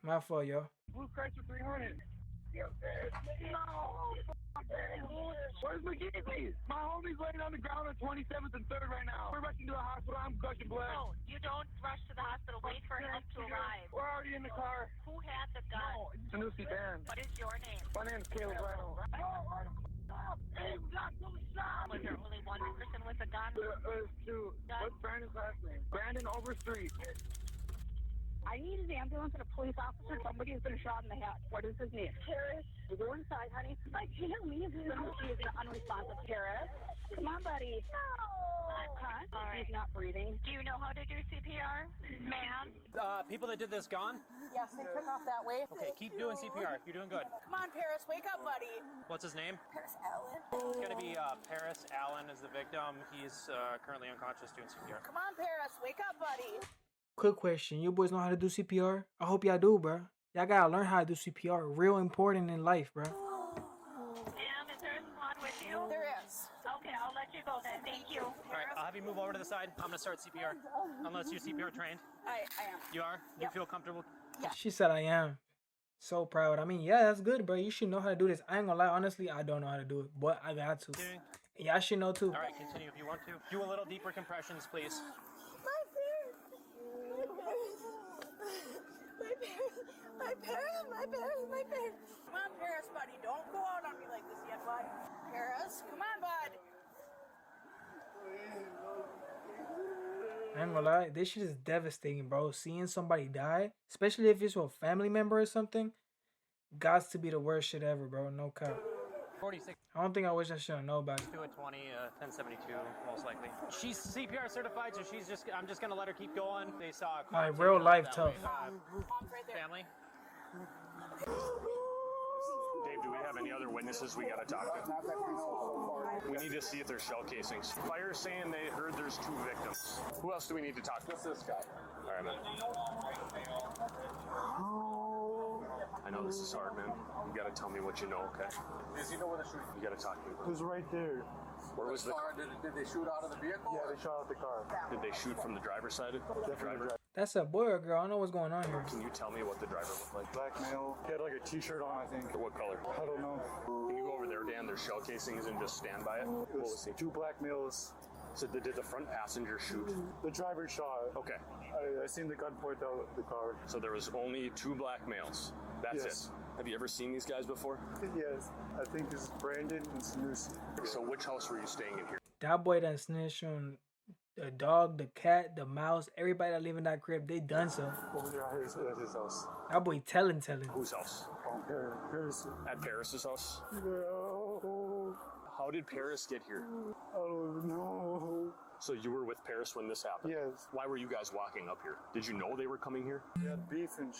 My fault, yo. Blue Chrysler 300. No. Where's McGeezy? My homie's laying on the ground on 27th and 3rd right now. We're rushing to the hospital. I'm gushing blood. No, you don't rush to the hospital. Wait for him to arrive. We're already in the car. Who had the gun? No, it's a Nusi band. What is your name? My name's Caleb Reno. Hey, we got some shot. Was there only one person with a gun? There's two. What's Brandon's last name? Brandon Overstreet. I need an ambulance and a police officer. Somebody has been shot in the head. What is his name? Paris. Go inside, honey. I can't leave him. He is an unresponsive. Paris. Come on, buddy. No. Huh? All right. He's not breathing. Do you know how to do CPR, ma'am? People that did this gone? Yes, they took off that way. Okay, keep doing CPR. You're doing good. Come on, Paris. Wake up, buddy. What's his name? Paris Allen. It's gonna be Paris Allen is the victim. He's currently unconscious doing CPR. Come on, Paris. Wake up, buddy. Quick question. You boys know how to do CPR? I hope y'all do, bro. Y'all gotta learn how to do CPR. Real important in life, bro. Ma'am, is there someone with you? There is. Okay, I'll let you go then. Thank you. All right, I'll have you move over to the side. I'm gonna start CPR. Unless you're CPR trained. I am. You are? You feel comfortable? She said I am. So proud. I mean, yeah, that's good, bro. You should know how to do this. I ain't gonna lie, honestly, I don't know how to do it, but I got to. Continue. Yeah, I should know too. All right, continue if you want to. Do a little deeper compressions, please. My parents. Come on, Paris, buddy. Don't go out on me like this yet, bud. Paris, come on, bud. I ain't gonna lie, this shit is devastating, bro. Seeing somebody die, especially if it's a family member or something, gots to be the worst shit ever, bro. No cap. 46 I don't think I wish I should know about it. to a 20, 1072, most likely. She's CPR certified, so I'm just gonna let her keep going. They saw a car Alright, take real her out life that tough. way. Mom's right there. Family. Dave, do we have any other witnesses we gotta talk to? We need to see if there's shell casings. Fire's saying they heard there's 2 victims. Who else do we need to talk to? Just this guy. All right, man. I know this is hard, man. You gotta tell me what you know, okay? Does he know where the shooting? You gotta talk to me. It was right there. Where was the car? Did they shoot out of the vehicle? Yeah, they shot out the car. Did they shoot from the driver's side? The driver? That's a boy or girl. I don't know what's going on here. Can you tell me what the driver looked like? Black male. He had like a t-shirt on, I think. What color? I don't know. Can you go over there, Dan? There's shell casings and just stand by it. What It was was he? 2 black males. So did the front passenger shoot? The driver shot. Okay. I seen the gun point out the car. So there was only 2 black males. That's Yes. it. Have you ever seen these guys before? Yes, I think it's Brandon and Sanusi. So which house were you staying in here? That boy done snitched on the dog, the cat, the mouse, everybody that live in that crib. They done so. Over there at his house. That boy telling. Whose house? Paris. At Paris's house? No. How did Paris get here? I don't know. So you were with Paris when this happened? Yes. Why were you guys walking up here? Did you know they were coming here? They had beef and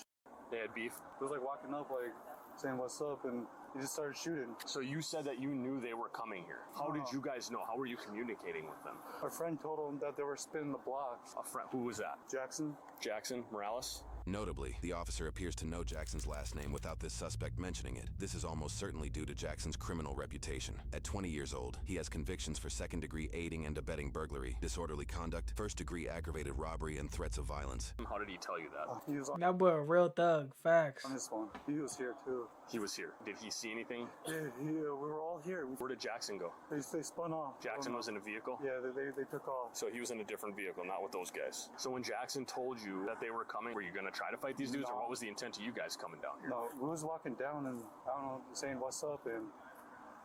They had beef? It was like walking up, like saying what's up, and he just started shooting. So you said that you knew they were coming here. How did you guys know? How were you communicating with them? Our friend told him that they were spinning the block. A friend. Who was that? Jackson. Jackson Morales? Notably, the officer appears to know Jackson's last name without this suspect mentioning it. This is almost certainly due to Jackson's criminal reputation. At 20 years old, he has convictions for second-degree aiding and abetting burglary, disorderly conduct, first-degree aggravated robbery, and threats of violence. How did he tell you that? He was on That boy a real thug. Facts. this one. He was here too. He was here. Did he see anything? Yeah, we were all here. Where did Jackson go? They spun off. Jackson was in a vehicle? Yeah, they took off. So he was in a different vehicle, not with those guys. So when Jackson told you that they were coming, were you going to try to fight these dudes, or what was the intent of you guys coming down here? No, we was walking down and, I don't know, saying what's up, and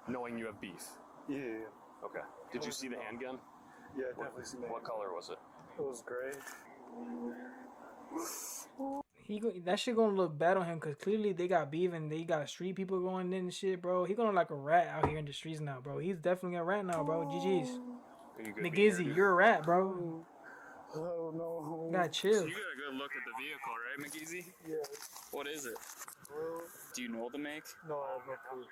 Knowing you have beef? yeah. Okay. Did you see the handgun? Yeah, definitely seen that. What color was it? It was gray. That shit gonna look bad on him because clearly they got beef and they got street people going in and shit, bro. He gonna look like a rat out here in the streets now, bro. He's definitely a rat now, bro. GG's. Are you good being here, McGizzy, dude? you're a rat, bro. Oh no. You gotta chill. You got a good look at the vehicle, right, McGeezy? Yeah. What is it? Well, Do you know the make? no, I have no clue.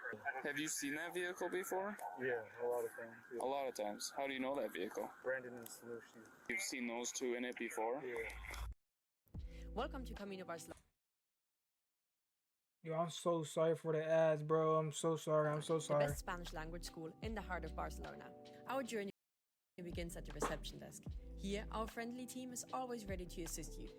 Have you seen that vehicle before? Yeah, a lot of times. A lot of times. How do you know that vehicle? Brandon and Sanusi. You've seen those 2 in it before? Yeah. Welcome to Camino Barcelona. Yo, I'm so sorry for the ads, bro. I'm so sorry. I'm so The sorry. best Spanish language school in the heart of Barcelona. Our journey begins at the reception desk. Here, our friendly team is always ready to assist you.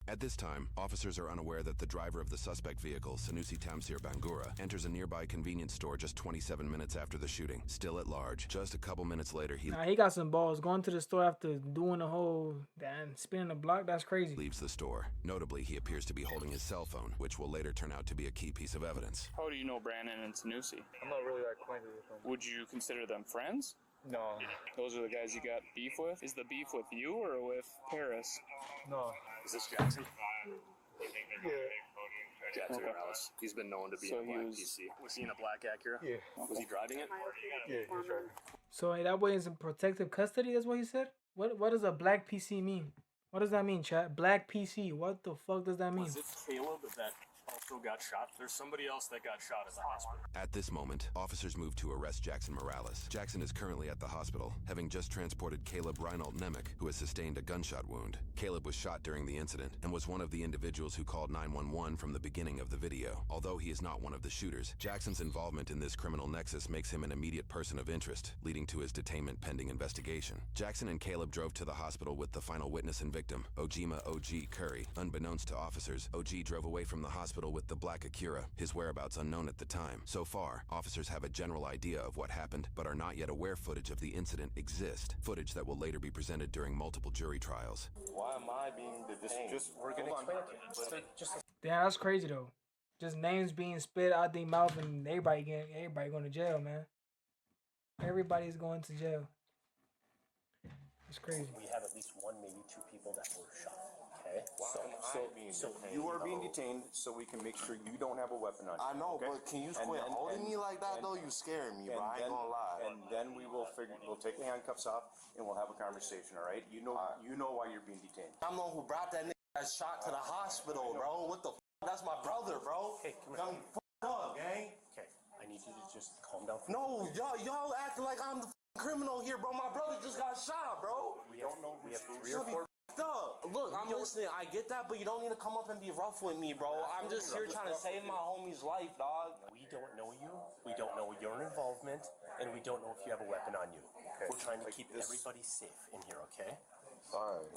At this time, officers are unaware that the driver of the suspect vehicle, Sanusi Tamsir Bangura, enters a nearby convenience store just 27 minutes after the shooting. Still at large. Just a couple minutes later, he got some balls. Going to the store after doing the whole damn spinning the block, that's crazy. leaves the store. Notably, he appears to be holding his cell phone, which will later turn out to be a key piece of evidence. How do you know Brandon and Sanusi? I'm not really that acquainted with them. Would you consider them friends? No. Those are the guys you got beef with? Is the beef with you or with Paris? No. Is this Jackson? Yeah. Jackson Morales. He's been known to be So in a black he was- PC. Was he in a black Acura? Yeah. Was he driving it? Yeah, he's right. So that boy is in protective custody. That's what he said. What does a black PC mean? What does that mean, chat? Black PC. What the fuck does that mean? Was it Caleb that also got shot? There's somebody else that got shot at the hospital. At this moment, officers move to arrest Jackson Morales. Jackson is currently at the hospital, having just transported Caleb Reinald Nemec, who has sustained a gunshot wound. Caleb was shot during the incident and was one of the individuals who called 911 from the beginning of the video. Although he is not one of the shooters, Jackson's involvement in this criminal nexus makes him an immediate person of interest, leading to his detainment pending investigation. Jackson and Caleb drove to the hospital with the final witness and victim, Ojima O.G. Curry. Unbeknownst to officers, O.G. drove away from the hospital with the black Acura, his whereabouts unknown at the time. So far, officers have a general idea of what happened, but are not yet aware footage of the incident exists, footage that will later be presented during multiple jury trials. Why am I being detained? We're gonna explain it. Damn, that's crazy though. Just names being spit out their mouth and everybody going to jail, man. Everybody's going to jail. It's crazy. We have at least one, maybe two people that were shot. Okay. So you are being detained so we can make sure you don't have a weapon on you. I know, okay? but can you And quit then- holding and- me like that and- though? You scaring me, bro. I ain't then- gonna lie. And then we'll take the handcuffs off and we'll have a conversation. All right? You know why you're being detained. I'm the one who brought that nigga that shot to the hospital, bro. What the? That's my brother, bro. Hey, come Got here. me up, gang. Okay, I need you to just calm down. No, y'all acting like I'm the criminal here, bro. My brother just got shot, bro. We have 3 or You'll be 4. up. Look, I'm listening. I get that, but you don't need to come up and be rough with me, bro. I'm just here trying to save my homie's life, dog. We don't know you. We don't know your involvement, and we don't know if you have a weapon on you. We're trying to keep everybody safe in here, okay? All right.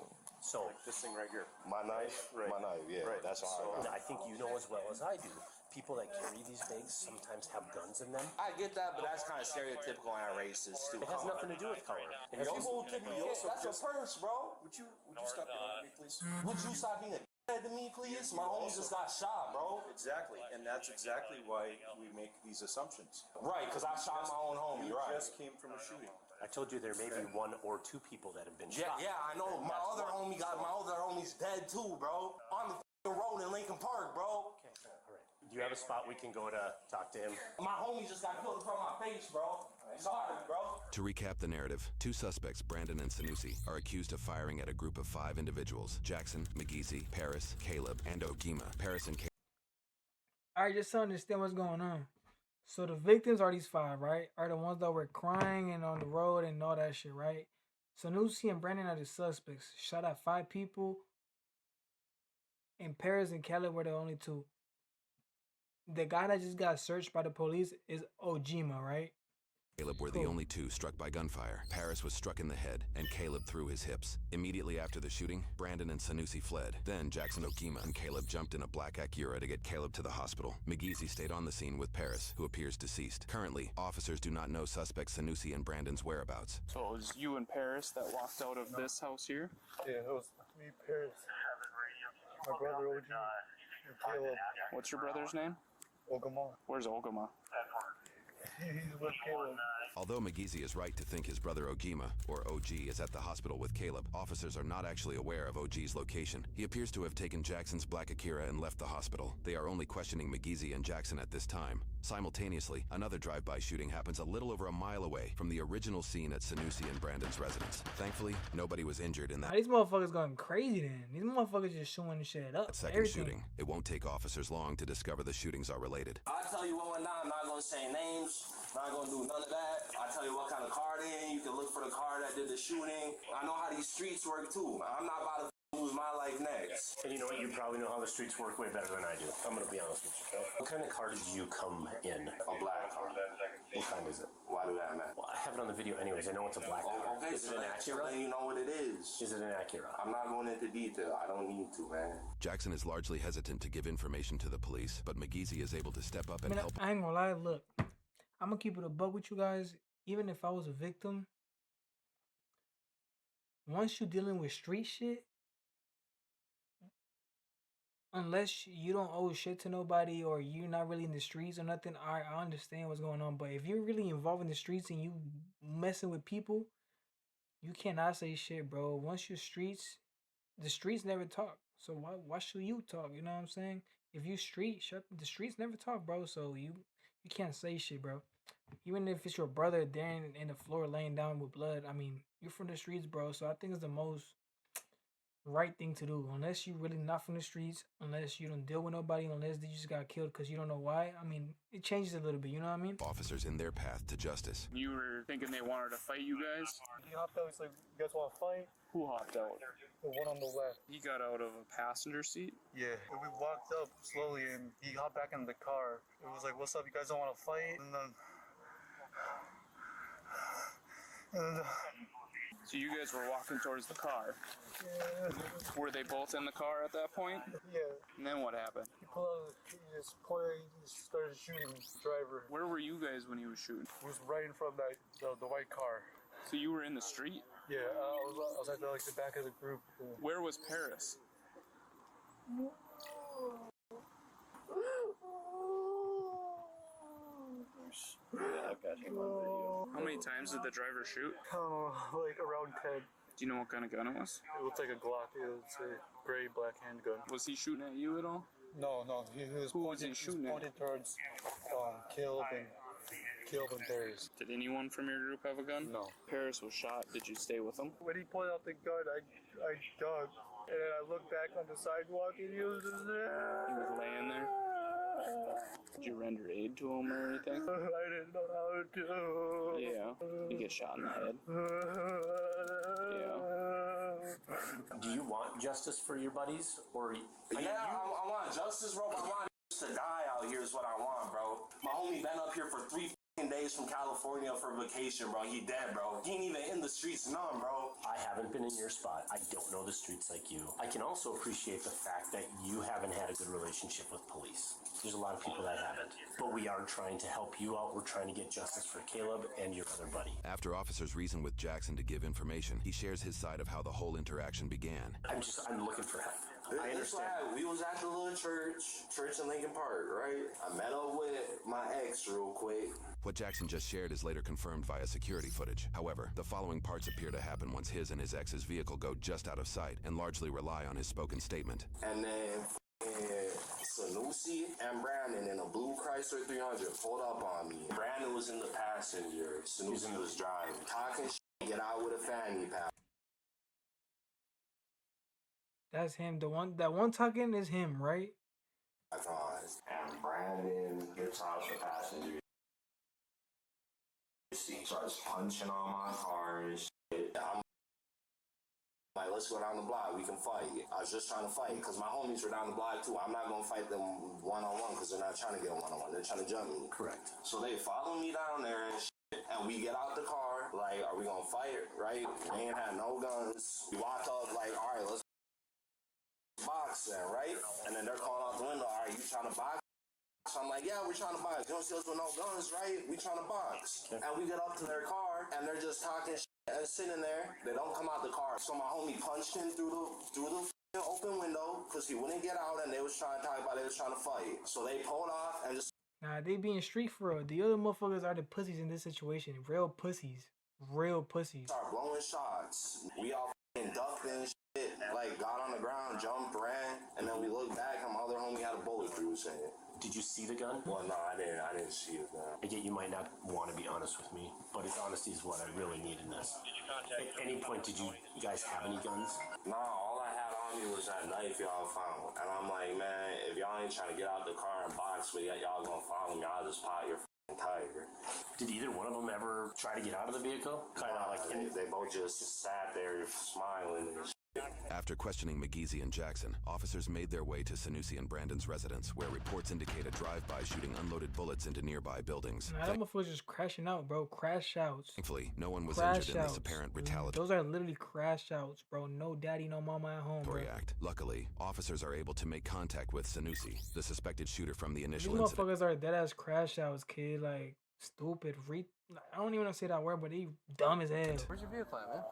So This thing right here. My knife? Right. My knife, yeah. Right. That's all right. I think you know as well as I do. People that carry these bags sometimes have guns in them. I get that, but that's kind of stereotypical and racist, too. It has nothing to do with color. It has People take me, that's a purse, bro. Would you stop yelling at me, please? Would you stop being a to me, please? My homie just got shot, bro. Exactly, and that's exactly why we make these assumptions. Right, because I shot my own homie, You right. just came from a shooting. I told you there may be 1 or 2 people that have been shot. Yeah, I know. My other homie's dead, too, bro. On the f***ing road in Lincoln Park, bro. Okay, all right. Do you have a spot we can go to talk to him? My homie just got killed in front of my face, bro. Sorry, bro. To recap the narrative, 2 suspects, Brandon and Sanusi, are accused of firing at a group of 5 individuals: Jackson, McGeezy, Paris, Caleb, and Ogima. Paris and Alright, just to understand what's going on. So the victims are these 5, right? Are the ones that were crying and on the road and all that shit, right? So Nusi and Brandon are the suspects. Shot at 5 people. And Paris and Caleb were the only 2. The guy that just got searched by the police is Ojima, right? Caleb were the only 2 struck by gunfire. Paris was struck in the head, and Caleb through his hips. Immediately after the shooting, Brandon and Sanusi fled. Then Jackson, Ogima, and Caleb jumped in a black Acura to get Caleb to the hospital. McGeezy stayed on the scene with Paris, who appears deceased. Currently, officers do not know suspects Sanusi and Brandon's whereabouts. So it was you and Paris that walked out of this house here? Yeah, it was me, Paris, my brother OG, and Caleb, What's your brother's name? Ogama. Where's Ogama? He's with Caleb. Although McGeezy is right to think his brother Ogima, or OG, is at the hospital with Caleb, officers are not actually aware of OG's location. He appears to have taken Jackson's black Acura and left the hospital. They are only questioning McGeezy and Jackson at this time. Simultaneously, another drive-by shooting happens a little over a mile away from the original scene at Sanusi and Brandon's residence. Thankfully, nobody was injured in that These motherfuckers going crazy then. These motherfuckers just showing shit up. second Everything. shooting. It won't take officers long to discover the shootings are related. I'll tell you what went down. I'm not going to say names. I'm not going to do none of that. I'll tell you what kind of car they in. You can look for the car that did the shooting. I know how these streets work, too. I'm not about to lose my life next. this. And you know what? You probably know how the streets work way better than I do. I'm gonna be honest with you, okay? What kind of car did you come in? A black car. What kind is it? Why do that matter? Well, I have it on the video anyways. I know it's a black car. Okay, Is it an Acura? So you know what it is. Is it an Acura? I'm not going into detail. I don't need to, man. Jackson is largely hesitant to give information to the police, but McGeezy is able to step up and help. I ain't gonna lie, look, I'm gonna keep it a buck with you guys. Even if I was a victim, once you're dealing with street shit, unless you don't owe shit to nobody or you're not really in the streets or nothing, I understand what's going on. But if you're really involved in the streets and you messing with people, you cannot say shit, bro. Once you're streets, the streets never talk. So why should you talk? You know what I'm saying? If you the streets never talk, bro. So you can't say shit, bro. Even if it's your brother there in the floor laying down with blood, I mean, you're from the streets, bro. So I think it's the most right thing to do. Unless you really not from the streets, unless you don't deal with nobody, unless they just got killed because you don't know why. I mean, it changes a little bit, you know what I mean? Officers in their path to justice. You were thinking they wanted to fight you guys? He hopped out. He's like, "You guys want to fight?" Who hopped out? The one on the left. He got out of a passenger seat? Yeah. And we walked up slowly, and he hopped back in the car. It was like, "What's up? You guys don't want to fight?" And then. So you guys were walking towards the car. Yeah. Were they both in the car at that point? Yeah. And then what happened? He just pointed, he just started shooting the driver. Where were you guys when he was shooting? He was right in front of the white car. So you were in the street? Yeah, I was at the back of the group. Where was Paris? Yeah, I got him on video. How many times did the driver shoot? Like around 10. Do you know what kind of gun it was? It looked like a Glock. It was a gray black handgun. Was he shooting at you at all? No, he was Who was he shooting at? pointed towards Caleb and Paris. Did anyone from your group have a gun? No. Paris was shot. Did you stay with him? When he pulled out the gun, I ducked. And then I looked back on the sidewalk and he was just there. He was laying there? Did you render aid to him or anything? I didn't know how to. Yeah. You get shot in the head. Yeah. Do you want justice for your buddies? Or I want justice, bro. I want to die out here is what I want, bro. My homie been up here for 3 days from California for vacation, bro. He dead, bro. He ain't even in the streets, none, bro. I haven't been in your spot. I don't know the streets like you. I can also appreciate the fact that you haven't had a good relationship with police. There's a lot of people that haven't. But we are trying to help you out. We're trying to get justice for Caleb and your other buddy. After officers reason with Jackson to give information, he shares his side of how the whole interaction began. I'm looking for help. I It's understand. like, we was at the little church in Lincoln Park, right? I met up with my ex real quick. What Jackson just shared is later confirmed via security footage. However, the following parts appear to happen once his and his ex's vehicle go just out of sight and largely rely on his spoken statement. And then Sanusi and Brandon in a blue Chrysler 300 pulled up on me. Brandon was in the passenger. Sanusi was driving. Talking shit, get out with a fanny pack. That's him. That one talking is him, right? And Brandon gets out the passenger. He starts punching on my car and shit. I'm like, let's go down the block. We can fight. I was just trying to fight because my homies were down the block too. I'm not going to fight them one-on-one because they're not trying to get a one-on-one. They're trying to jump me. Correct. So they follow me down there and shit. And we get out the car. Like, are we going to fight? Right? We ain't had no guns. We walk up like, all right, let's box then, right? And then they're calling out the window, all right, you trying to box? So I'm like, yeah, we're trying to box. You don't see us with no guns, right? We trying to box. Okay. And we get up to their car, and they're just talking shit and sitting there. They don't come out the car. So my homie punched him through the open window because he wouldn't get out, and they was trying to talk about they was trying to fight. So they pulled off and just... Nah, they being street for real. The other motherfuckers are the pussies in this situation. Real pussies. Real pussies. Start blowing shots. We all f***ing ducked and shit. Like, got on the ground, jumped, ran, and then we looked back, and my other homie had a bullet through his head. Did you see the gun? Well, no, I didn't see the gun. I get you might not want to be honest with me, but honesty is what I really need in this. At any point, did you guys have any guns? No, all I had on me was that knife y'all found. And I'm like, man, if y'all ain't trying to get out the car and box with y'all gonna follow me, I'll just pop your f***ing tire. Did either one of them ever try to get out of the vehicle? Kind of like they both just sat there smiling and After questioning McGeezy and Jackson, officers made their way to Sanusi and Brandon's residence, where reports indicate a drive-by shooting unloaded bullets into nearby buildings. Nah, that motherfucker's just crashing out, bro. Crash outs. Thankfully, no one was Crash injured in this outs. apparent retaliatory Those are literally crash outs, bro. No daddy, no mama at home, bro. act. Luckily, officers are able to make contact with Sanusi, the suspected shooter from the These initial incident. motherfuckers are dead-ass crash outs, kid. Like, stupid. I don't even want to say that word, but they dumb as hell. Where's your vehicle at, man?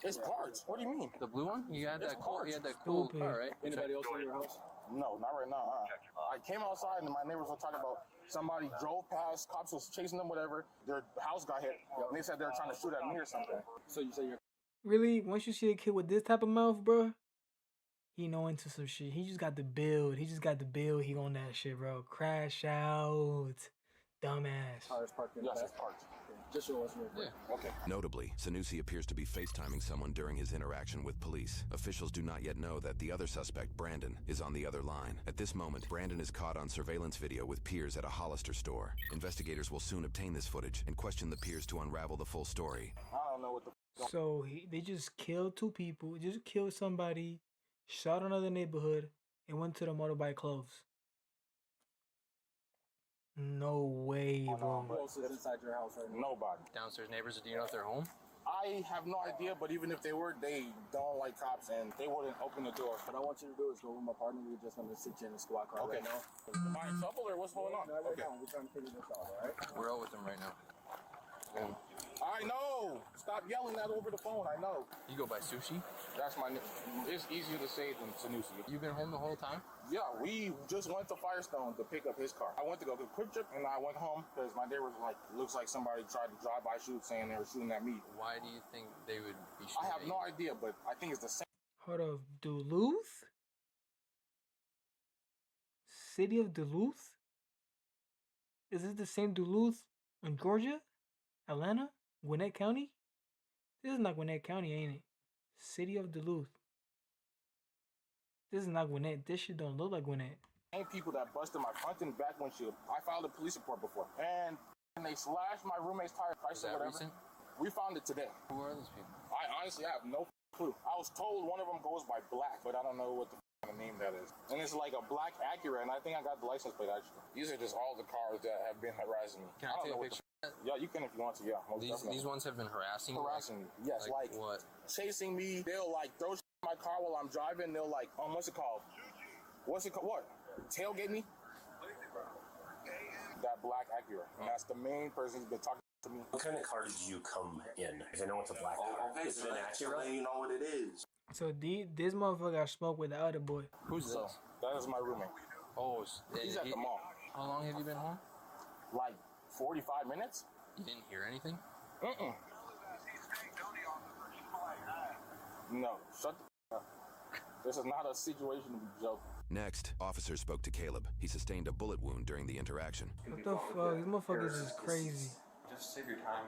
It's parts. What do you mean? The blue one? You had that cool. You had that cool Stupid. car, right? Anybody else in your house? No, not right now. I came outside and my neighbors were talking about somebody drove past, cops was chasing them, whatever. Their house got hit. And they said they were trying to shoot at me or something. So you say you're Really? Once you see a kid with this type of mouth, bro, he know into some shit. He just got the build. He on that shit, bro. Crash out. Dumbass. car is parked in the Yes, back? it's parked. Just show us real quick. Yeah. Okay. Notably, Sanusi appears to be FaceTiming someone during his interaction with police. Officials do not yet know that the other suspect, Brandon, is on the other line. At this moment, Brandon is caught on surveillance video with peers at a Hollister store. Investigators will soon obtain this footage and question the peers to unravel the full story. I don't know what the So they just killed two people, just killed somebody, shot another neighborhood, and went to the motorbike clubs. No way, bro. Who else is inside your house right now? Nobody. Downstairs neighbors. Do you know if they're home? I have no idea, but even if they were, they don't like cops and they wouldn't open the door. What I want you to do is go with my partner. We're just gonna sit you in the squad car Okay. right now. Am I in trouble or what's going on? Not right Okay. now. We're trying to figure this out, all right? We're out with them right now. I know. Stop yelling that over the phone. I know. You go by Sushi? That's my name. It's easier to say than Sanusi. You've been home the whole time? Yeah, we just went to Firestone to pick up his car. I went to go to Quick Trip and I went home because my neighbor was like, looks like somebody tried to drive-by shoot saying they were shooting at me. Why do you think they would be shooting I have at no you? idea, but I think it's the same. Hold up, Duluth? City of Duluth? Is it the same Duluth in Georgia? Atlanta? Gwinnett County? This is not Gwinnett County, ain't it? City of Duluth. This is not Gwinnett. This shit don't look like Gwinnett. Same people that busted my front and back windshield. I filed a police report before. And they slashed my roommate's tire, price Is or that whatever. recent? We found it today. Who are those people? I honestly have no clue. I was told one of them goes by Black, but I don't know what the name that is. And it's like a black Acura, and I think I got the license plate actually. These are just all the cars that have been harassing me. Can I don't take a know what picture? Yeah, you can if you want to. Yeah, most definitely. These ones have been harassing you? Harassing me. Yes, like what? chasing me. They'll like throw shit in my car while I'm driving. They'll like, what's it called? What's it called? What? Tailgate me? That black Acura. And that's the main person who's been talking to me. What kind of car did you come in? Because I know it's a black car. Is it an Acura? You know what it is. So this motherfucker got smoked with the other boy. Who's So, this? that is my roommate. Oh, He's at the mall. How long have you been home? Like 45 minutes? You didn't hear anything? Mm-mm. No, shut the up. This is not a situation to be joking. Next, officers spoke to Caleb. He sustained a bullet wound during the interaction. What the fuck? These motherfuckers is crazy. Just save your time.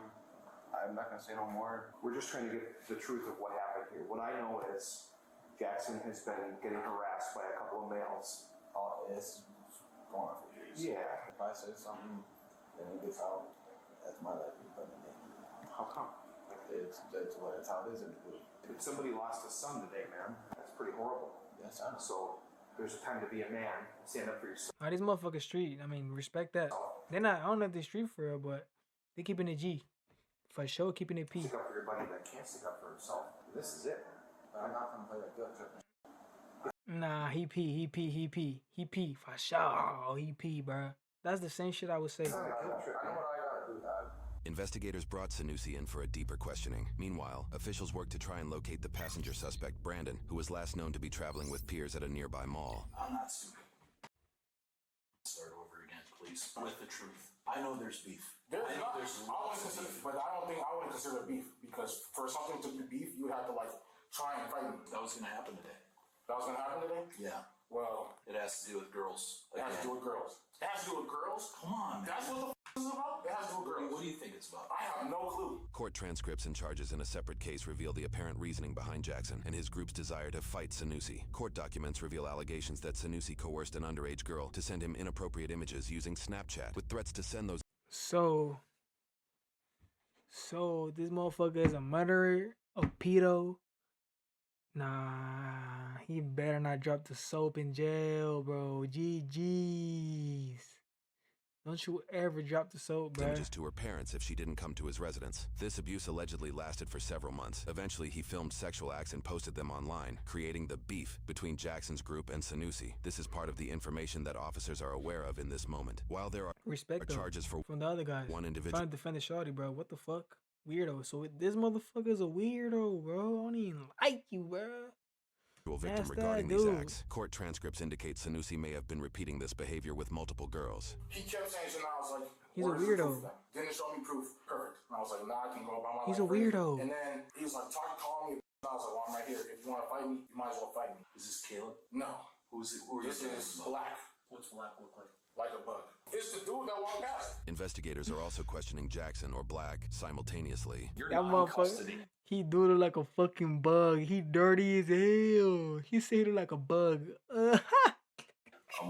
I'm not going to say no more. We're just trying to get the truth of what happened here. What I know is Jackson has been getting harassed by a couple of males. Oh, it's going on for years. Yeah. If I say something and it gets out, that's my life is better than How come? that's how it is in the group. If somebody lost a son today, man, that's pretty horrible. Yes, I know. So there's a time to be a man, stand up for yourself. All these motherfuckers street. I mean, respect that. They're not. I don't know if they street for real, but they keeping it G. For sure, keeping it P. Stick up for your buddy that can't stick up for himself. This is it. But I'm not going to play that good. Nah, he P. For sure, he P, bruh. That's the same shit I would say. I know what I got to do, dog. Investigators brought Sanusi in for a deeper questioning. Meanwhile, officials worked to try and locate the passenger suspect, Brandon, who was last known to be traveling with peers at a nearby mall. I'm not stupid. Start over again, please. With the truth. I know there's beef. I wouldn't consider it beef because for something to be beef, you have to like try and fight me. That was gonna happen today. That was gonna happen today? Yeah. Well, it has to do with girls. It has to do with girls. It has to do with girls? Come on, man. That's what the is about? It has to do with girls. What do you think it's about? I have no clue. Court transcripts and charges in a separate case reveal the apparent reasoning behind Jackson and his group's desire to fight Sanusi. Court documents reveal allegations that Sanusi coerced an underage girl to send him inappropriate images using Snapchat, with threats to send those. So this motherfucker is a murderer, a pedo, Nah, he better not drop the soap in jail, bro. GG's. Don't you ever drop the soap, bro. Images to her parents if she didn't come to his residence. This abuse allegedly lasted for several months. Eventually, he filmed sexual acts and posted them online, creating the beef between Jackson's group and Sanusi. This is part of the information that officers are aware of in this moment. While there are charges for from the other guys, one individual trying to defend the shorty, bro. What the fuck? Weirdo. So this motherfucker's a weirdo, bro. I don't even like you, bro. victim regarding these acts. Court transcripts indicate Sanusi may have been repeating this behavior with multiple girls. He kept saying shit, and I was like, he's a weirdo. Didn't show me proof. Perfect. And I was like, nah, I can go about my life. He's a weirdo. And then he was like, call me. And I was like, well, I'm right here. If you want to fight me, you might as well fight me. Is this Caleb? No. Who's it? Who are this is Black. What's Black look like? Like a bug. It's the dude that walked past. Investigators are also questioning Jackson or Black simultaneously. You're that not in custody. He do look like a fucking bug. He dirty as hell. He say he look like a bug. I'm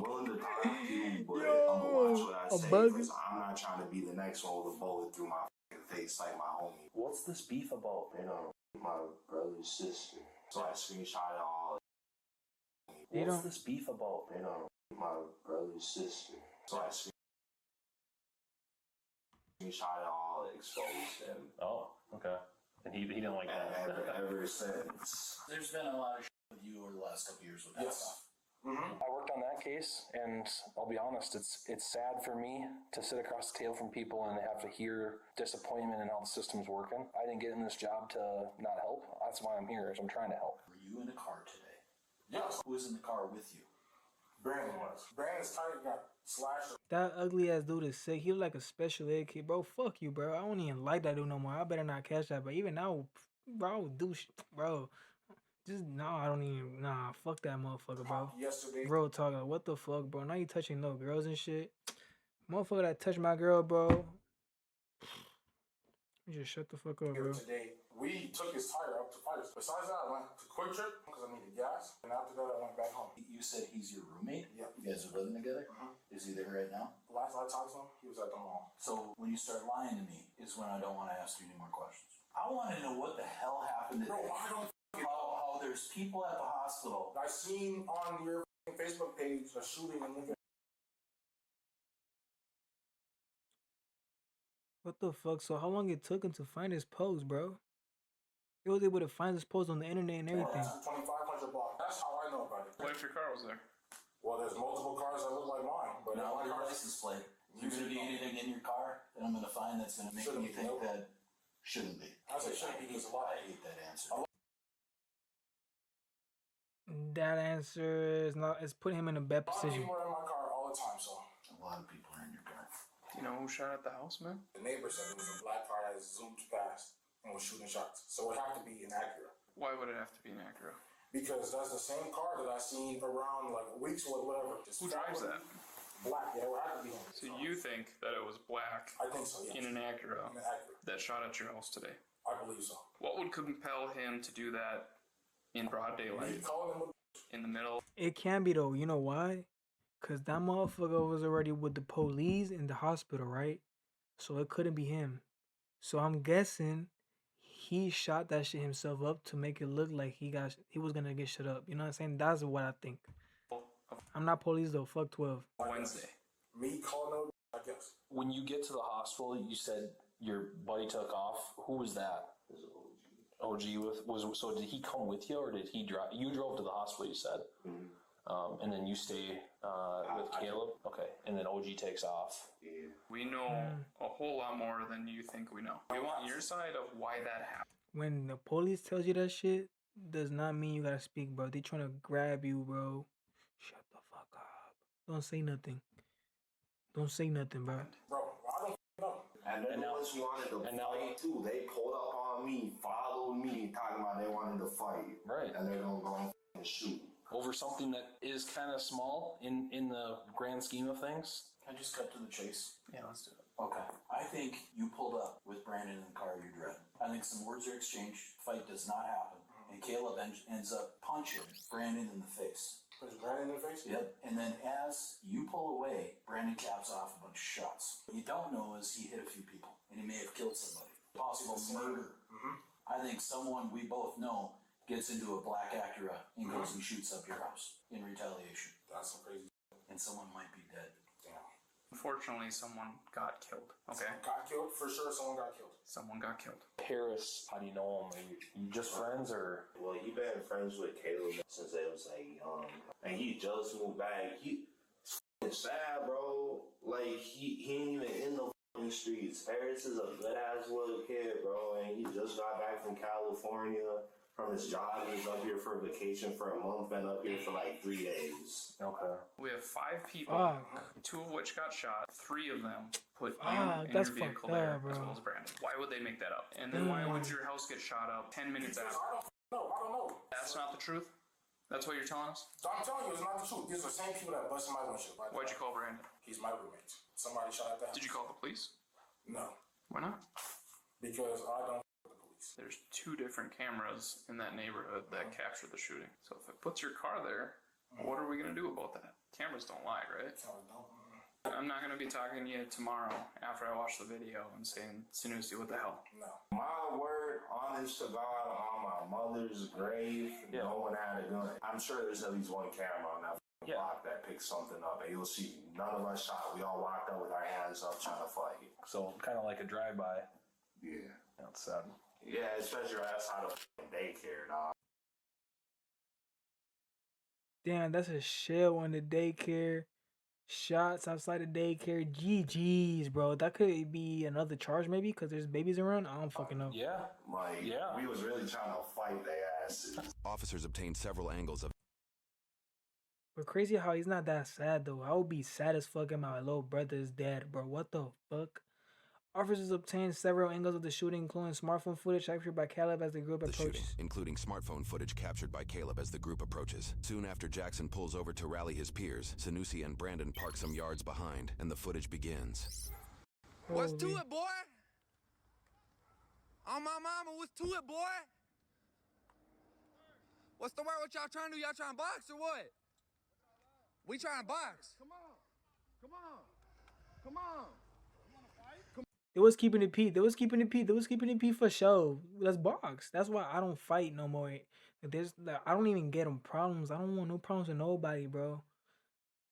willing to talk to you, but I'm gonna watch what I say because I'm not trying to be the next one with a bullet through my face like my homie. What's this beef about? You know, my brother's sister. So I screenshot all. What's this beef about? You know, my brother's sister. So I screenshot all, exposed him. Oh, okay. And he didn't like that. Ever since. There's been a lot of shit with you over the last couple years with that stuff. I worked on that case, and I'll be honest, it's sad for me to sit across the table from people and have to hear disappointment in how the system's working. I didn't get in this job to not help. That's why I'm here, is I'm trying to help. Were you in a car today? Yes. Who was in the car with you? Brandon was. Brandon's tire got slashed. That ugly ass dude is sick. He look like a special ed kid, bro. Fuck you, bro. I don't even like that dude no more. I better not catch that. But even now, bro, I would do shit, bro. Just I don't even. Fuck that motherfucker, bro. Yesterday. Bro, talking. What the fuck, bro? Now you touching no girls and shit. Motherfucker that touched my girl, bro. You just shut the fuck up, bro. Today, we took his tire up to Fires. Besides that, I went to Quick Trip because I needed gas. And after that, I went back home. You said he's your roommate? Yeah. You guys are living together? Is he there right now? Last I talked to him, he was at the mall. So when you start lying to me is when I don't want to ask you any more questions. I want to know what the hell happened today. Bro, I don't how there's people at the hospital. I seen on your Facebook page a shooting in Lincoln. What the fuck? So how long it took him to find his post, bro? He was able to find his post on the internet and everything. 2,500 blocks. That's how I know about it. What if your car was there? Well, there's multiple cars that look like mine, but now your license plate. Is there going to be anything in your car that I'm going to find that's going to make me think that shouldn't be? I say shouldn't be because a lot. I hate that answer. That answer is not. It's putting him in a bad position. People are in my car all the time, so. A lot of people are in your car. Do you know who shot at the house, man? The neighbor said it was a black car that zoomed past and was shooting shots. So it had to be an Acura. Why would it have to be an Acura? Because that's the same car that I seen around like weeks or whatever. Who drives that? Black, yeah, it would have to be him. So you think that it was Black I think so, yes. in an Acura In an Acura. that shot at your house today? I believe so. What would compel him to do that in broad daylight? In the middle? It can be though. You know why? Cause that motherfucker was already with the police in the hospital, right? So it couldn't be him. So I'm guessing he shot that shit himself up to make it look like he was gonna get shut up. You know what I'm saying? That's what I think. I'm not police though. Fuck 12. Wednesday. Me calling him, I guess. When you get to the hospital, you said your buddy took off. Who was that? OG so did he come with you or did he drive? You drove to the hospital, you said. And then you stay with Caleb? Okay. And then OG takes off. Yeah. We know a whole lot more than you think we know. We want your side of why that happened. When the police tells you that shit, does not mean you gotta speak, bro. They trying to grab you, bro. Shut the fuck up. Don't say nothing. Don't say nothing, bro. Bro, I don't know. And now you wanted to fight too. They pulled up on me, followed me, talking about they wanted to fight. Right. And they're gonna go and shoot. Over something that is kind of small in the grand scheme of things. Can I just cut to the chase? Yeah, let's do it. Okay. I think you pulled up with Brandon in the car you drive. I think some words are exchanged. Fight does not happen. And Caleb ends up punching Brandon in the face. Punch Brandon in the face? Yep. And then as you pull away, Brandon caps off a bunch of shots. What you don't know is he hit a few people. And he may have killed somebody. Possible murder. I think someone we both know gets into a black Acura and goes and shoots up your house in retaliation. That's some crazy. And someone might be dead. Damn. Unfortunately, someone got killed. Okay. Someone got killed? For sure, someone got killed. Someone got killed. Harris, how do you know him? Are you just friends or? Well, he been friends with Caleb since they was like young, and he just moved back. It's sad, bro. Like he ain't even in the streets. Harris is a good ass little kid, bro, and he just got back from California from his job. He was up here for vacation for a month, been up here for like 3 days. Okay. We have 5 people, 2 of which got shot. 3 of them put you in your vehicle there, as well as Brandon. Why would they make that up? And then why would your house get shot up 10 minutes after? I don't know. That's not the truth? That's what you're telling us? I'm telling you, it's not the truth. These are the same people that busted my windshield. Why'd you call Brandon? He's my roommate. Somebody shot at the house. Did you call the police? No. Why not? Because I don't with the police. There's 2 different cameras in that neighborhood that captured the shooting. So if it puts your car there, what are we going to do about that? Cameras don't lie, right? Cameras don't. I'm not going to be talking to you tomorrow after I watch the video and saying, Sanusi, what the hell? No. My word, honest to God, on my mother's grave, no one had a gun. I'm sure there's at least one camera on that block that picks something up, and you'll see none of us shot. We all walked up with our hands up trying to fight. So kind of like a drive-by. Yeah. That's sad. Yeah, especially outside of daycare, dog. Damn, that's a shell on the daycare. Shots outside the daycare. GG's, bro. That could be another charge, maybe, because there's babies around. I don't fucking know. Yeah. Like, we was really trying to fight their asses. Officers obtained several angles of. But crazy how he's not that sad, though. I would be sad as fuck if my little brother is dead, bro. What the fuck? Officers obtained several angles of the shooting, including smartphone footage captured by Caleb as the group approaches. Shooting, including smartphone footage captured by Caleb as the group approaches. Soon after Jackson pulls over to rally his peers, Sanusi and Brandon park some yards behind, and the footage begins. What's to it, boy? On my mama, what's to it, boy? What's the word? What y'all trying to do? Y'all trying to box or what? We trying to box. Come on. Come on. Come on. They was keeping it P. They was keeping it P. They was keeping it P for show. Let's box. That's why I don't fight no more. I don't even get them problems. I don't want no problems with nobody, bro.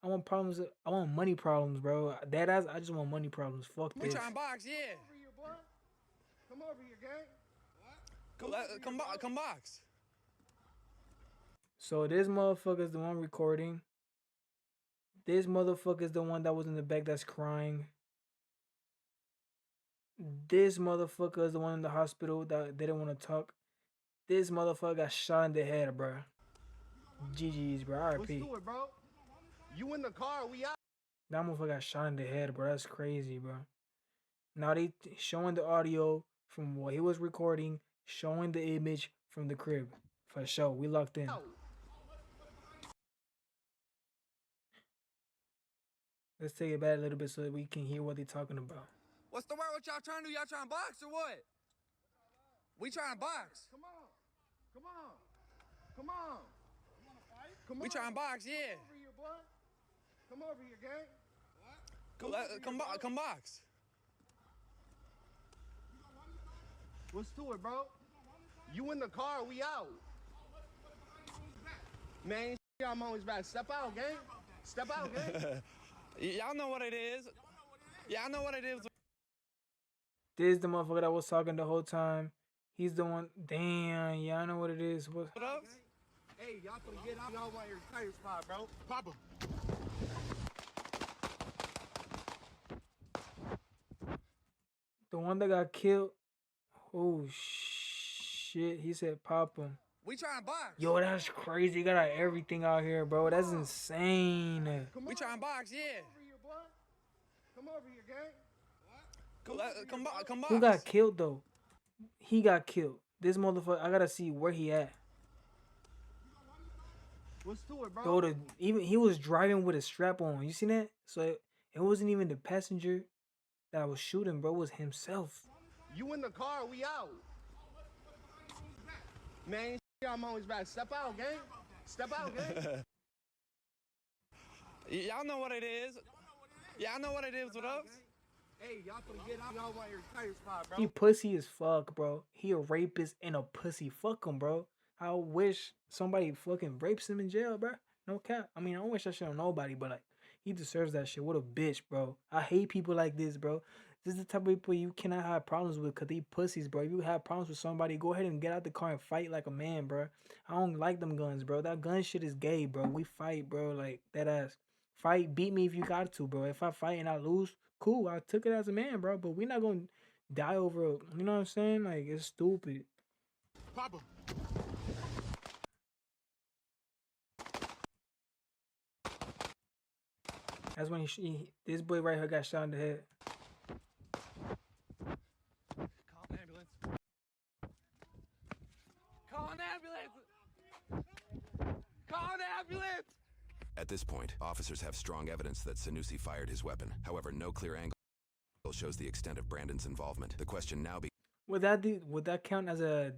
I want problems. I want money problems, bro. I just want money problems. Fuck this. We trying to box, yeah. Come over here, gang. Come box. So this motherfucker's the one recording. This motherfucker's the one that was in the back that's crying. This motherfucker is the one in the hospital that didn't want to talk. This motherfucker got shot in the head, bro. GG's, bro. RIP. Let's do it, bro. You in the car, we out. That motherfucker got shot in the head, bro. That's crazy, bro. Now they showing the audio from what he was recording, showing the image from the crib. For sure, we locked in. Let's take it back a little bit so that we can hear what they're talking about. What's the word? What y'all trying to do? Y'all trying to box or what? We trying to box. Come on. Come on. Come on. You want to fight? Come we trying to box, yeah. Come over here, boy. Come over here, gang. What? Come box. What's to it, bro? You in the car, we out. Man, I'm always back. Step out, gang. Step out, gang. Y'all know what it is. Y'all know what it is. This is the motherfucker that was talking the whole time. He's the one. Damn, yeah, I know what it is. What up? Hey, y'all can get out. Y'all want your tire spot, bro. Pop him. The one that got killed. Oh shit! He said pop him. We trying to box. Yo, that's crazy. You got everything out here, bro. That's insane. We trying to box, yeah. Come over here, gang. Come box. Who got killed though? He got killed. This motherfucker. I gotta see where he at. What's to it, bro? Yo, even he was driving with a strap on. You seen that? So it wasn't even the passenger that was shooting, bro. It was himself. You in the car? We out. Man, I'm always back. Step out, gang. Step out, gang. Y'all know what it is. Y'all know what it is with us. Hey, y'all can get out. Y'all want your tire spot, bro. He pussy as fuck, bro. He a rapist and a pussy. Fuck him, bro. I wish somebody fucking rapes him in jail, bro. No cap. I mean, I don't wish that shit on nobody, but like, he deserves that shit. What a bitch, bro. I hate people like this, bro. This is the type of people you cannot have problems with because they pussies, bro. If you have problems with somebody, go ahead and get out the car and fight like a man, bro. I don't like them guns, bro. That gun shit is gay, bro. We fight, bro. Like, that ass. Fight, beat me if you got to, bro. If I fight and I lose, cool. I took it as a man, bro. But we're not going to die over, you know what I'm saying? Like, it's stupid. Papa. That's when this boy right here got shot in the head. Call an ambulance. Call an ambulance. Call an ambulance. At this point, officers have strong evidence that Sanusi fired his weapon. However, no clear angle shows the extent of Brandon's involvement. The question now would that count as a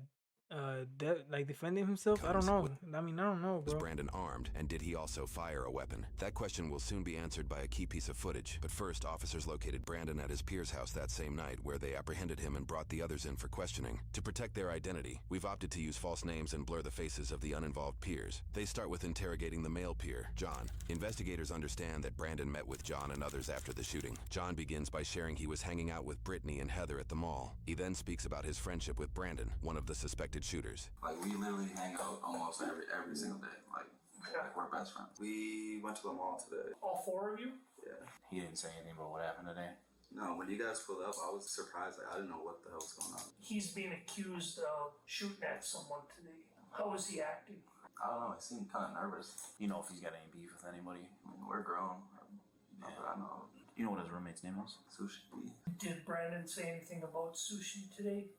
like defending himself? I don't know. I mean, I don't know, bro. Was Brandon armed, and did he also fire a weapon? That question will soon be answered by a key piece of footage. But first, officers located Brandon at his peer's house that same night, where they apprehended him and brought the others in for questioning. To protect their identity, we've opted to use false names and blur the faces of the uninvolved peers. They start with interrogating the male peer, John. Investigators understand that Brandon met with John and others after the shooting. John begins by sharing he was hanging out with Brittany and Heather at the mall. He then speaks about his friendship with Brandon, one of the suspected shooters. Like, we literally hang out almost every single day. Like we're best friends. We went to the mall today. All four of you? Yeah. He didn't say anything about what happened today. No, when you guys pulled up, I was surprised. Like, I didn't know what the hell was going on. He's being accused of shooting at someone today. How is he acting? I don't know. He seemed kind of nervous. You know if he's got any beef with anybody? I mean, we're grown. Yeah. But I know. You know what his roommate's name was? Sushi. Did Brandon say anything about Sushi today?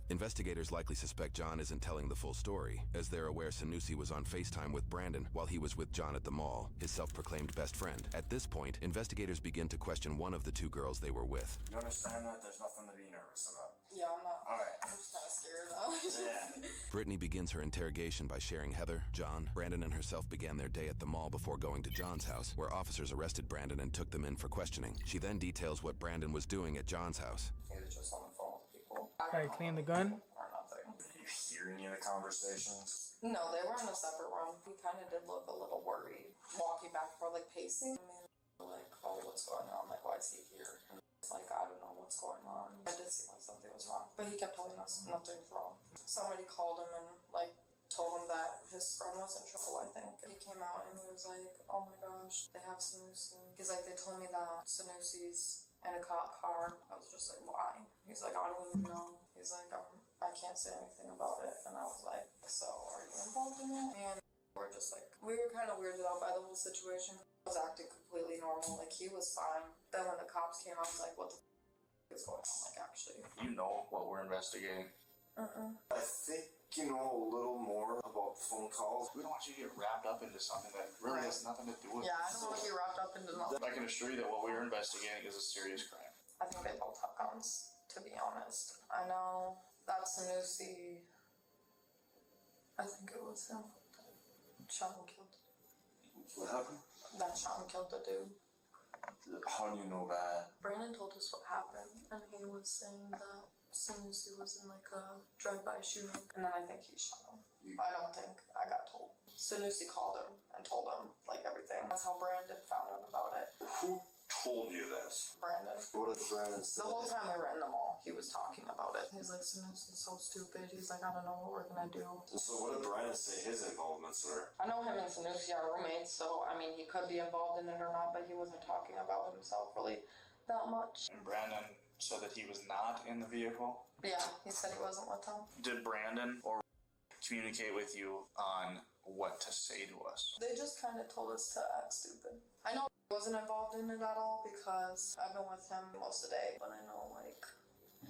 Investigators likely suspect John isn't telling the full story, as they're aware Sanusi was on FaceTime with Brandon while he was with John at the mall, his self-proclaimed best friend. At this point, investigators begin to question one of the two girls they were with. You understand that there's nothing to be nervous about? Yeah, I'm not. Alright. I'm just kind of scared though. Yeah. Brittany begins her interrogation by sharing Heather, John, Brandon, and herself began their day at the mall before going to John's house, where officers arrested Brandon and took them in for questioning. She then details what Brandon was doing at John's house. He was just on the phone with people. Alright, clean the gun. Or nothing. Did you hear any of the conversations? No, they were in a separate room. He kind of did look a little worried, walking back and forth, like pacing. I mean, like, oh, what's going on? Like, why is he here? And it's like, I don't know what's going on. I did seem like something was wrong, but he kept telling us nothing's wrong. Somebody called him and like told him that his friend was in trouble, I think. He came out and he was like, oh my gosh, they have Sanusi. He's like, they told me that Sanusi's in a cop car. I was just like, why? He's like, I don't even know. He's like, I can't say anything about it. And I was like, so are you involved in it? And we're just like, we were kind of weirded out by the whole situation. I was acting completely normal. Like, he was fine. Then when the cops came, I was like, what the is going on? Like, actually. You know what we're investigating. I think you know a little more about phone calls. We don't want you to get wrapped up into something that really has nothing to do with it. Yeah, I don't want to get wrapped up into nothing. I can assure you that what we're investigating is a serious crime. I think they both have guns, to be honest. I know that Sanusi, I think it was him, shot and killed. What happened? That shot and killed the dude. How do you know that? Brandon told us what happened, and he was saying that Sanusi was in like a drive-by shooting, and then I think he shot him. I don't think I got told. Sanusi called him and told him like everything. That's how Brandon found out about it. Who told you this? Brandon. What did Brandon say? The whole time we were in the mall, he was talking about it. He's like, Sanusi's so stupid. He's like, I don't know what we're gonna do. So what did Brandon say his involvements were? I know him and Sanusi are roommates, so I mean, he could be involved in it or not, but he wasn't talking about himself really that much. And Brandon said that he was not in the vehicle. Yeah, he said he wasn't with them. Did Brandon or communicate with you on what to say to us? They just kind of told us to act stupid. I know he wasn't involved in it at all because I've been with him most of the day, but I know like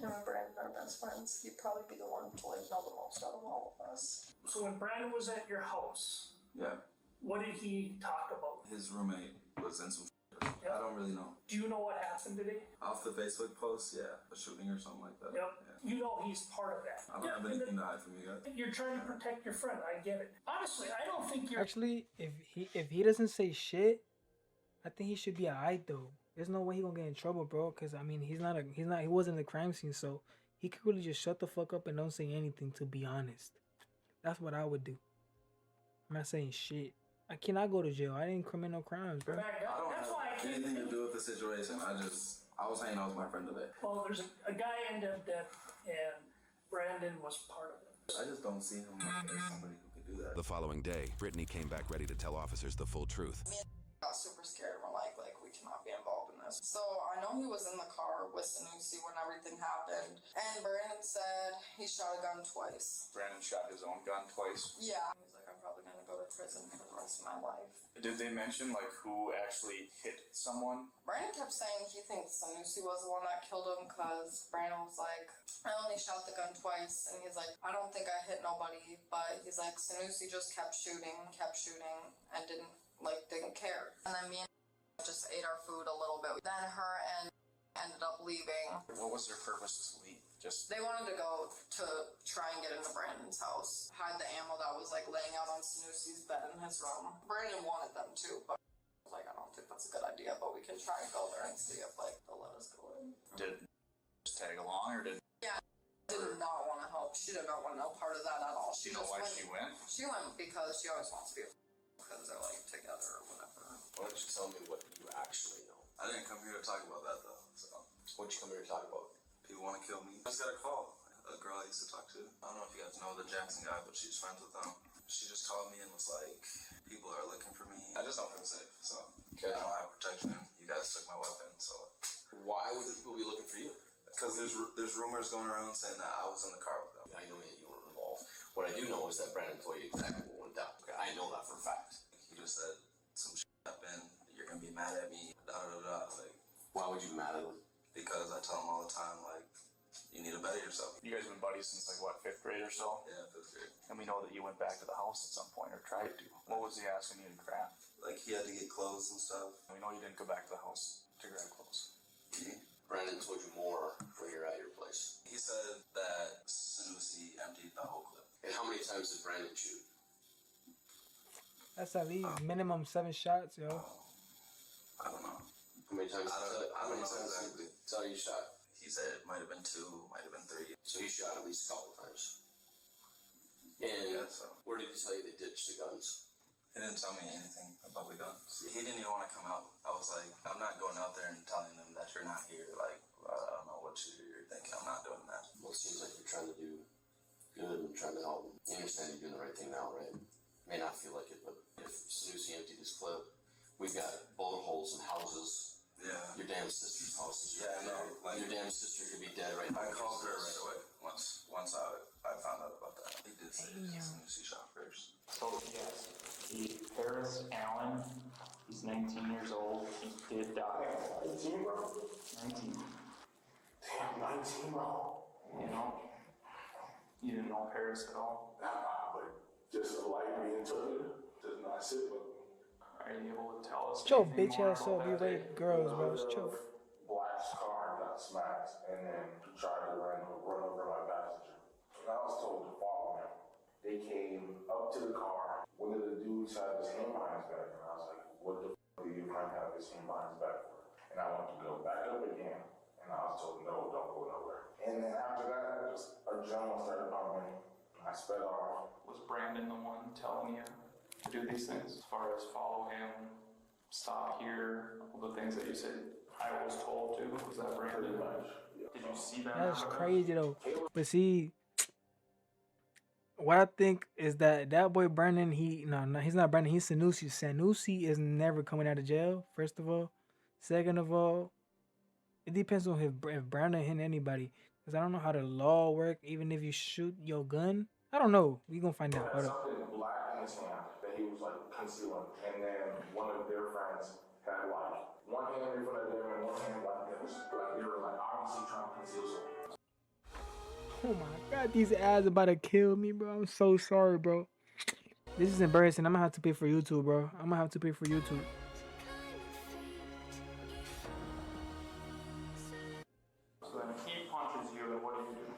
him and Brandon are best friends. He'd probably be the one to like know the most out of all of us. So when Brandon was at your house, Yeah. what did he talk about? His roommate was in some I don't really know. Do you know what happened today? Off the Facebook post, yeah. A shooting or something like that. Yep. Yeah. You know he's part of that. I don't have anything to hide from you guys. You're trying to protect your friend. I get it. Honestly, I don't think you're... Actually, if he doesn't say shit, I think he should be alright though. There's no way he gonna get in trouble, bro. Cause I mean, he wasn't in the crime scene, so he could really just shut the fuck up and don't say anything. To be honest, That's what I would do. I'm not saying shit. I cannot go to jail. I didn't commit no crimes, bro. I don't have anything to do with the situation. I was hanging out with my friend today. Well, there's a guy ended up dead, and Brandon was part of it. I just don't see him as somebody who could do that. The following day, Brittany came back ready to tell officers the full truth. Me and got super scared and we're like we cannot be involved in this. So I know he was in the car with Sanusi when everything happened. And Brandon said he shot a gun twice. Brandon shot his own gun twice. Yeah. He was like, I'm probably gonna go to prison for the rest of my life. Did they mention like who actually hit someone? Brandon kept saying he thinks Sanusi was the one that killed him because Brandon was like, I only shot the gun twice. And he's like, I don't think I hit nobody. But he's like, Sanusi just kept shooting, and didn't care. And then me and just ate our food a little bit. Then her and ended up leaving. What was their purpose to leave? Just they wanted to go to try and get into Brandon's house, hide the ammo that was like laying out on Sanusi's bed in his room. Brandon wanted them to, but I was like, I don't think that's a good idea, but we can try and go there and see if like they'll let us go in. Did just tag along or did? Yeah, did not want to help. She did not want no part of that at all. Do you know why she went? She went because she always wants to be because they're like together or whatever. Why don't you tell me what you actually know? I didn't come here to talk about that though. So what'd you come here to talk about? People want to kill me. I just got a call. A girl I used to talk to. I don't know if you guys know the Jackson guy, but she's friends with him. She just called me and was like, people are looking for me. I just don't feel safe, so I don't have protection. You guys took my weapon, so. Why would the people be looking for you? Because there's rumors going around saying that I was in the car with them. I know that you weren't involved. What I do know is that Brandon told you exactly what went down. Okay, I know that for a fact. He just said some shit happened. You're gonna be mad at me. Da da da. Like, why would you be mad at him? Because I tell him all the time, like, you need to better yourself. You guys have been buddies since like what, 5th grade or so? Yeah, 5th grade. And we know that you went back to the house at some point or tried to. What was he asking you to grab? Like he had to get clothes and stuff. We know you didn't go back to the house to grab clothes. Brandon told you more when you're at your place. He said that Sanusi emptied the whole clip. And how many times did Brandon shoot? That's at least minimum 7 shots, yo. I don't know. How many times? I don't know exactly. Tell you shot. He said it might have been 2, might have been 3. So he shot at least a couple times. And yeah, so. Where did he tell you they ditched the guns? He didn't tell me anything about the guns. He didn't even want to come out. I was like, I'm not going out there and telling them that you're not here. Like, I don't know what you're thinking. I'm not doing that. Well, it seems like you're trying to do good and trying to help. You understand you're doing the right thing now, right? May not feel like it, but if Sanusi emptied his clip, we've got bullet holes in houses. Yeah. Your damn sister's house is right there. Like, your damn sister could be dead right now. I called her right away once I found out about that. He did say Sanusi shot first. So yes, Harris Allen, he's 19 years old. He did die. 19, bro? 19. Damn, 19, bro. You know? You didn't know Harris at all? Nah, but just a light being took does not sit with me. Are you able to tell us? Cho bitch ass up, you rape girls, bro. It's Cho. Black's car got smacked and then tried to run over my passenger. And I was told to follow him. They came up to the car. One of the dudes had his hand behind his back, and I was like, what the f do you mind have his hand behind his back for? And I went to go back up again, and I was told, no, don't go nowhere. And then after that, just adrenaline started pumping. I sped off. Was Brandon the one telling you to do these things? As far as follow him, stop here, all the things that you said I was told to? Was that Brandon? Pretty much. Did you see that? That's crazy though. But see, what I think is that boy Brandon, he's not Brandon, he's Sanusi. Sanusi is never coming out of jail, first of all. Second of all, it depends on if Brandon hit anybody. Because I don't know how the law work, even if you shoot your gun. I don't know. We gonna find out. Hold up. Something black in his hand that he was like concealing. And then one of their friends had like one hand in front of them and one hand like this. Like they were like obviously trying to conceal something. Oh my god, these ads about to kill me, bro. I'm so sorry, bro. This is embarrassing. I'm gonna have to pay for YouTube, bro. I'm gonna have to pay for YouTube. So then if he punches you, then what do you do?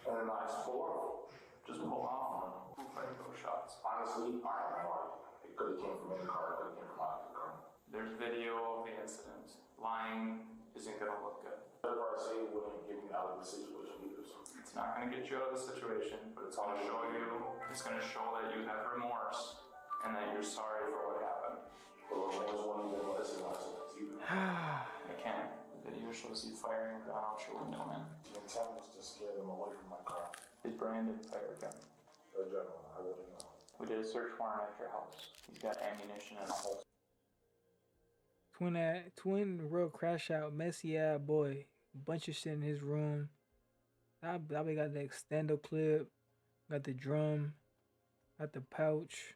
And I just pull off. Just pull off on him. Who fired those shots? Honestly, I have no idea. It could have came from in the car, it could have came from out of the car. There's video of the incident. Lying isn't gonna look good. Whatever I say wouldn't get me out of the situation either. So. It's not going to get you out of the situation, but it's going to show you, it's going to show that you have remorse and that you're sorry for what happened. But remorse won't even less and less either. It can. The video shows you firing a gun out your window, man. The intent was to scare them away from my car. Did Brandon fire a gun? The general, I wouldn't know. We did a search warrant at your house. He's got ammunition in a hole. Twin real crash out, messy ass boy. Bunch of shit in his room. I got the extendo clip, got the drum, got the pouch.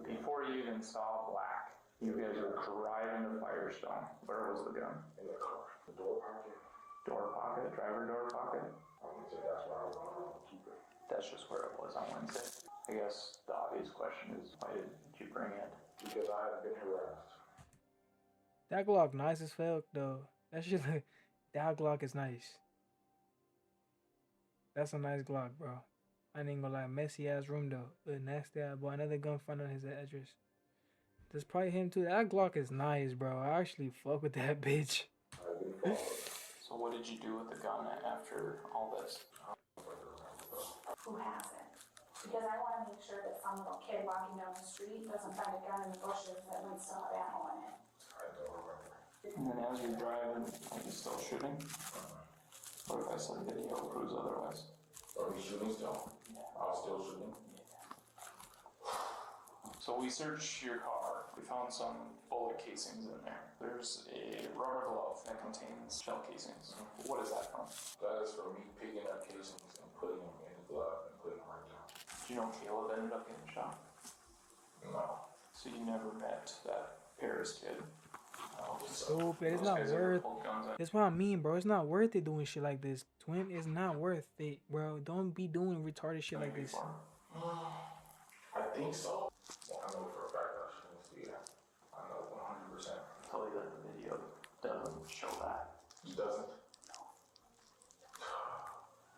Before you even saw Black, you guys were driving to Firestone. Where was the gun? In the car. The door pocket. Door pocket? Driver door pocket? I would say that's where I was going to keep it. That's just where it was on Wednesday. I guess the obvious question is, why did you bring it? Because I had been harassed. That Glock nice as fuck though. That shit like, that Glock is nice. That's a nice Glock, bro. I ain't gonna lie, messy ass room though. A nasty ass boy. Another gun found on his address. That's probably him too. That Glock is nice, bro. I actually fuck with that bitch. So what did you do with the gun after all this? Who has it? Because I want to make sure that some little kid walking down the street doesn't find a gun in the bushes that might still have ammo in it. I don't remember. And then as you're driving, are you still shooting? What if I said video proves otherwise? Are we shooting still? Yeah. I was still shooting. So we searched your car. We found some bullet casings in there. There's a rubber glove that contains shell casings. What is that from? That is for me picking up casings and putting them in the glove and putting them right down. Do you know Caleb ended up getting shot? No. So you never met that Paris kid? Stupid. It's not worth. That's what I mean, bro. It's not worth it doing shit like this. Twin, it's not worth it, bro. Don't be doing retarded shit like this. I think so. Well, I know for a fact I shouldn't see that. I know 100%. Tell you that the video doesn't show that. It doesn't?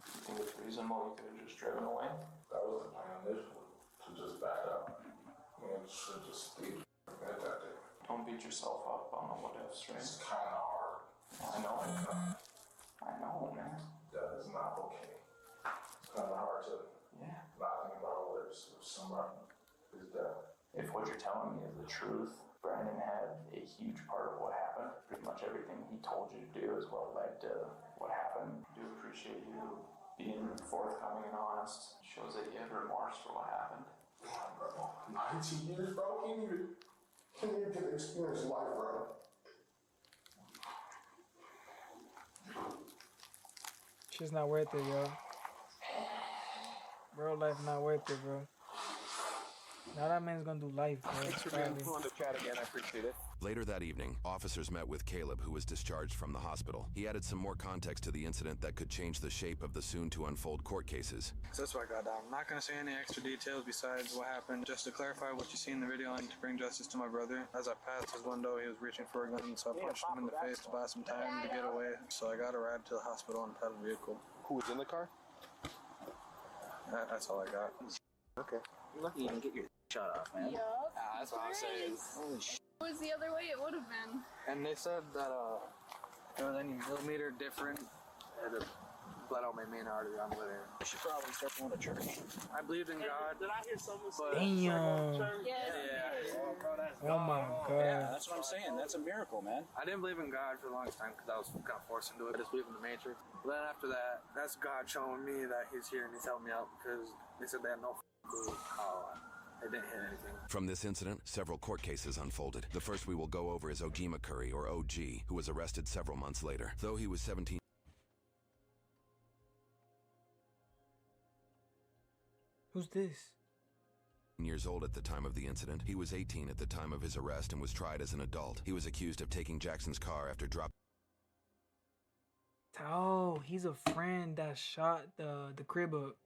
You think it's reasonable you could have just driven away? That was the plan initially, to just back up. I mean, it should just leave at that day. Don't beat yourself up on the what ifs, right? It's kind of hard. I know, man. That is not okay. It's kind of hard to not think about what if somebody is dead. If what you're telling me is the truth, Brandon had a huge part of what happened. Pretty much everything he told you to do is what led to what happened. I do appreciate you being forthcoming and honest. It shows that you have remorse for what happened. Bro, 19 years, bro. Can't even get to experience life, bro. Shit's not worth it, yo. Real life not worth it, bro. Now that man's gonna do life, bro. Thanks for being on the chat again. I appreciate it. Later that evening, officers met with Caleb, who was discharged from the hospital. He added some more context to the incident that could change the shape of the soon-to-unfold court cases. So that's what I got down. I'm not going to say any extra details besides what happened. Just to clarify what you see in the video and to bring justice to my brother. As I passed his window, he was reaching for a gun, so I punched him in the face to buy some time to get away. So I got a ride to the hospital and had a vehicle. Who was in the car? That's all I got. Okay. You're lucky you didn't get your shot off, man. Yup. That's what I'm saying. Holy shit. If it was the other way, it would have been. And they said that if there was any millimeter different, it bled out my main artery on the way there. You should probably start going to church. I believed in God. Did I hear someone but Damn. Yeah. Oh my God. Yeah, that's what I'm saying. That's a miracle, man. I didn't believe in God for the longest time because I was kind of forced into it. I just believed in the Matrix. But then after that, that's God showing me that He's here and He's helping me out because they said they had no clue how they didn't hit anything. From this incident, several court cases unfolded. The first we will go over is Ojima Curry, or OG, who was arrested several months later. Though he was 17 Who's this? years old at the time of the incident, he was 18 at the time of his arrest and was tried as an adult. He was accused of taking Jackson's car after dropping. Oh, he's a friend that shot the crib up.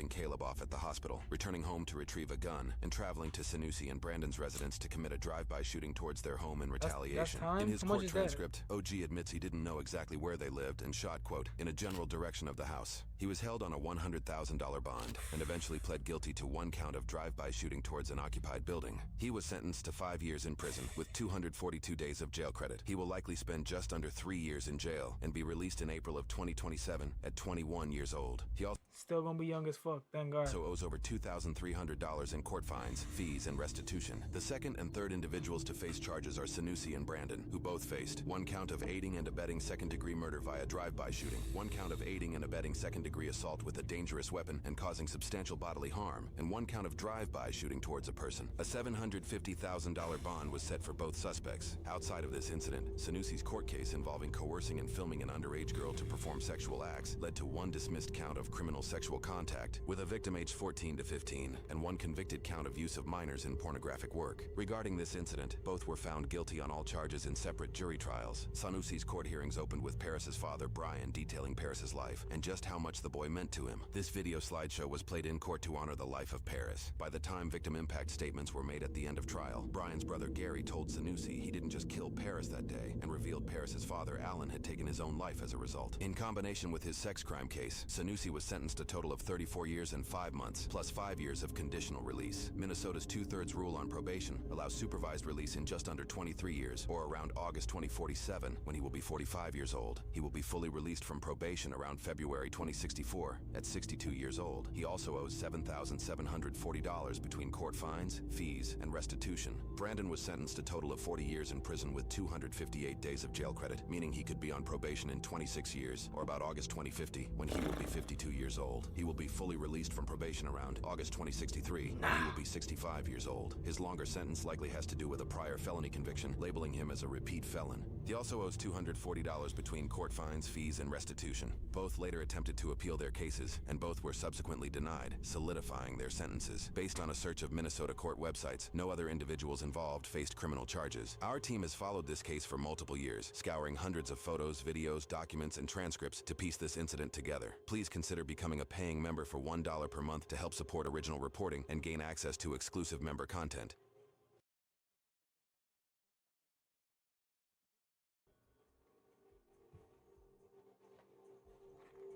Caleb off at the hospital, returning home to retrieve a gun, and traveling to Sanusi and Brandon's residence to commit a drive-by shooting towards their home in retaliation. In his court transcript, OG admits he didn't know exactly where they lived and shot, quote, in a general direction of the house. He was held on a $100,000 bond and eventually pled guilty to 1 count of drive-by shooting towards an occupied building. He was sentenced to 5 years in prison with 242 days of jail credit. He will likely spend just under 3 years in jail and be released in April of 2027 at 21 years old. He also Still gonna be young as fuck, thank God. owes over $2,300 in court fines, fees, and restitution. The second and third individuals to face charges are Sanusi and Brandon, who both faced 1 count of aiding and abetting second-degree murder via drive-by shooting, 1 count of aiding and abetting second-degree assault with a dangerous weapon and causing substantial bodily harm, and 1 count of drive-by shooting towards a person. A $750,000 bond was set for both suspects. Outside of this incident, Sanusi's court case involving coercing and filming an underage girl to perform sexual acts led to 1 dismissed count of criminal sexual contact with a victim aged 14 to 15 and 1 convicted count of use of minors in pornographic work. Regarding this incident, both were found guilty on all charges in separate jury trials. Sanusi's court hearings opened with Paris's father, Brian, detailing Paris's life and just how much the boy meant to him. This video slideshow was played in court to honor the life of Paris. By the time victim impact statements were made at the end of trial, Brian's brother Gary told Sanusi he didn't just kill Paris that day and revealed Paris's father, Alan, had taken his own life as a result. In combination with his sex crime case, Sanusi was sentenced a total of 34 years and 5 months, plus 5 years of conditional release. Minnesota's 2/3 rule on probation allows supervised release in just under 23 years, or around August 2047, when he will be 45 years old. He will be fully released from probation around February 2064, at 62 years old. He also owes $7,740 between court fines, fees, and restitution. Brandon was sentenced a total of 40 years in prison with 258 days of jail credit, meaning he could be on probation in 26 years, or about August 2050, when he will be 52 years old. He will be fully released from probation around August 2063, when he will be 65 years old. His longer sentence likely has to do with a prior felony conviction, labeling him as a repeat felon. He also owes $240 between court fines, fees, and restitution. Both later attempted to appeal their cases, and both were subsequently denied, solidifying their sentences. Based on a search of Minnesota court websites, no other individuals involved faced criminal charges. Our team has followed this case for multiple years, scouring hundreds of photos, videos, documents, and transcripts to piece this incident together. Please consider becoming a paying member for $1 per month to help support original reporting and gain access to exclusive member content.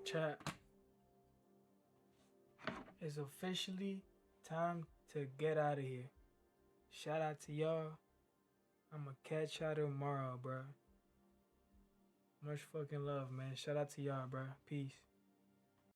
Chat. It's officially time to get out of here. Shout out to y'all. I'ma catch y'all tomorrow, bro. Much fucking love, man. Shout out to y'all, bro. Peace.